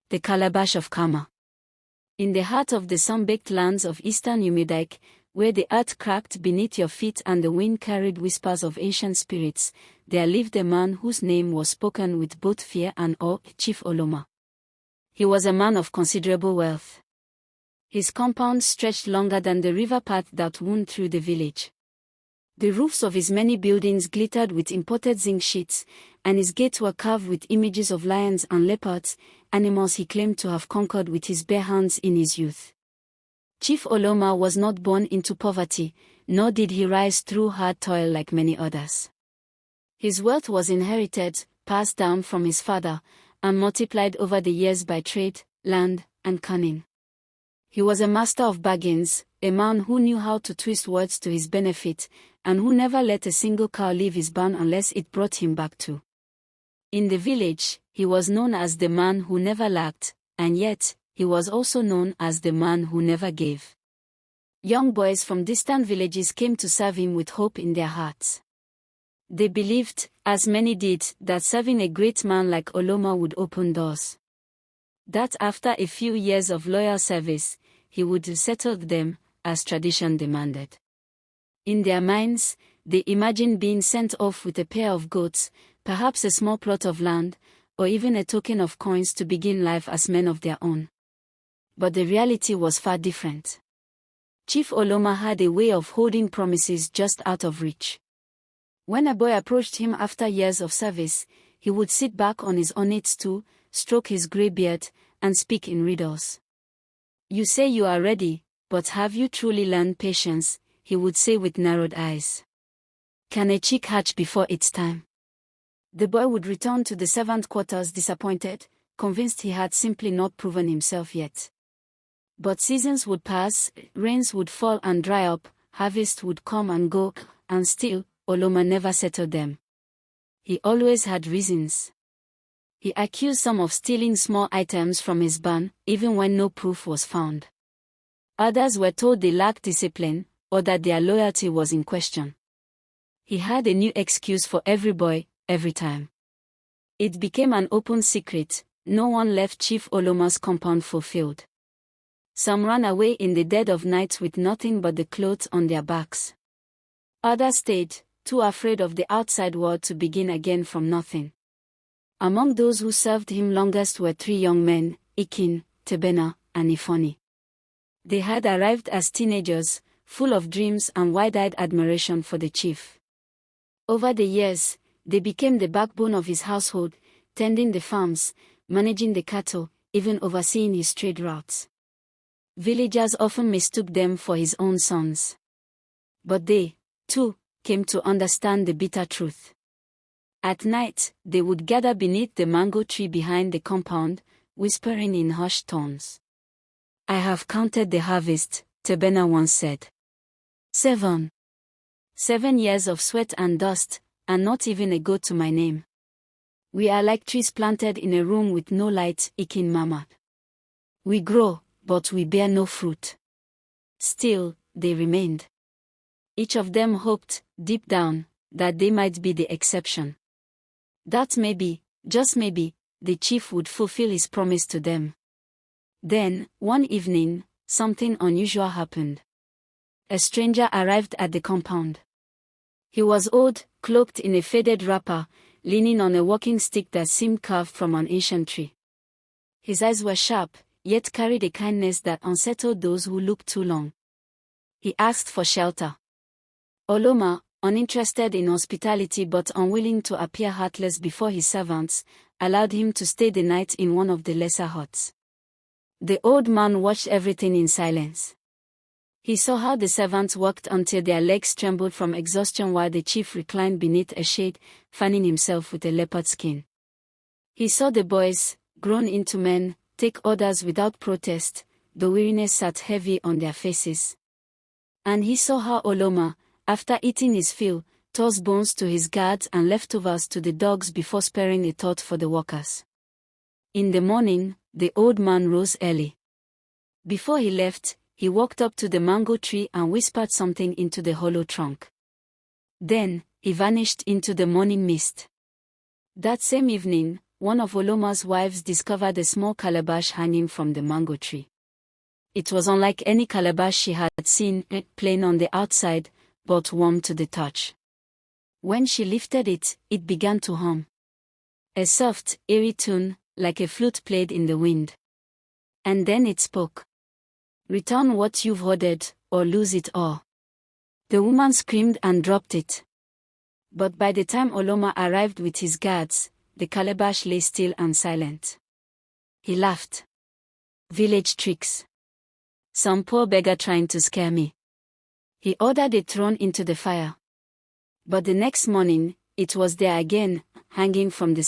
the Calabash of Karma. In the heart of the sun-baked lands of eastern Umidike, where the earth cracked beneath your feet and the wind carried whispers of ancient spirits, there lived a man whose name was spoken with both fear and awe, Chief Oloma. He was a man of considerable wealth. His compound stretched longer than the river path that wound through the village. The roofs of his many buildings glittered with imported zinc sheets, and his gates were carved with images of lions and leopards, animals he claimed to have conquered with his bare hands in his youth. Chief Oloma was not born into poverty, nor did he rise through hard toil like many others. His wealth was inherited, passed down from his father, and multiplied over the years by trade, land, and cunning. He was a master of bargains, a man who knew how to twist words to his benefit, and who never let a single cow leave his barn unless it brought him back too. In the village, he was known as the man who never lacked, and yet, he was also known as the man who never gave. Young boys from distant villages came to serve him with hope in their hearts. They believed, as many did, that serving a great man like Oloma would open doors. That after a few years of loyal service, he would settle them, as tradition demanded. In their minds, they imagined being sent off with a pair of goats, perhaps a small plot of land, or even a token of coins to begin life as men of their own. But the reality was far different. Chief Oloma had a way of holding promises just out of reach. When a boy approached him after years of service, he would sit back on his ornate stool, stroke his grey beard, and speak in riddles. "You say you are ready, but have you truly learned patience?" he would say with narrowed eyes. "Can a chick hatch before its time?" The boy would return to the servant quarters disappointed, convinced he had simply not proven himself yet. But seasons would pass, rains would fall and dry up, harvest would come and go, and still, Oloma never settled them. He always had reasons. He accused some of stealing small items from his barn, even when no proof was found. Others were told they lacked discipline, or that their loyalty was in question. He had a new excuse for every boy, every time. It became an open secret, no one left Chief Oloma's compound fulfilled. Some ran away in the dead of night with nothing but the clothes on their backs. Others stayed, too afraid of the outside world to begin again from nothing. Among those who served him longest were 3 young men, Ikin, Tebena, and Ifoni. They had arrived as teenagers, full of dreams and wide-eyed admiration for the chief. Over the years, they became the backbone of his household, tending the farms, managing the cattle, even overseeing his trade routes. Villagers often mistook them for his own sons. But they, too, came to understand the bitter truth. At night, they would gather beneath the mango tree behind the compound, whispering in hushed tones. "I have counted the harvest," Tebena once said. 7 years of sweat and dust, and not even a goat to my name. "We are like trees planted in a room with no light," Ikin murmured. "We grow, but we bear no fruit." Still, they remained. Each of them hoped, deep down, that they might be the exception. That maybe, just maybe, the chief would fulfill his promise to them. Then, one evening, something unusual happened. A stranger arrived at the compound. He was old, cloaked in a faded wrapper, leaning on a walking stick that seemed carved from an ancient tree. His eyes were sharp, yet carried a kindness that unsettled those who looked too long. He asked for shelter. Oloma, uninterested in hospitality but unwilling to appear heartless before his servants, allowed him to stay the night in one of the lesser huts. The old man watched everything in silence. He saw how the servants worked until their legs trembled from exhaustion while the chief reclined beneath a shade, fanning himself with a leopard skin. He saw the boys, grown into men, take orders without protest, the weariness sat heavy on their faces. And he saw how Oloma, after eating his fill, tossed bones to his guards and leftovers to the dogs before sparing a thought for the workers. In the morning, the old man rose early. Before he left, he walked up to the mango tree and whispered something into the hollow trunk. Then, he vanished into the morning mist. That same evening, one of Oloma's wives discovered a small calabash hanging from the mango tree. It was unlike any calabash she had seen, plain on the outside, but warm to the touch. When she lifted it, it began to hum. A soft, airy tune, like a flute played in the wind. And then it spoke. "Return what you've hoarded, or lose it all." The woman screamed and dropped it. But by the time Oloma arrived with his guards, the calabash lay still and silent. He laughed. "Village tricks. Some poor beggar trying to scare me." He ordered it thrown into the fire. But the next morning, it was there again, hanging from the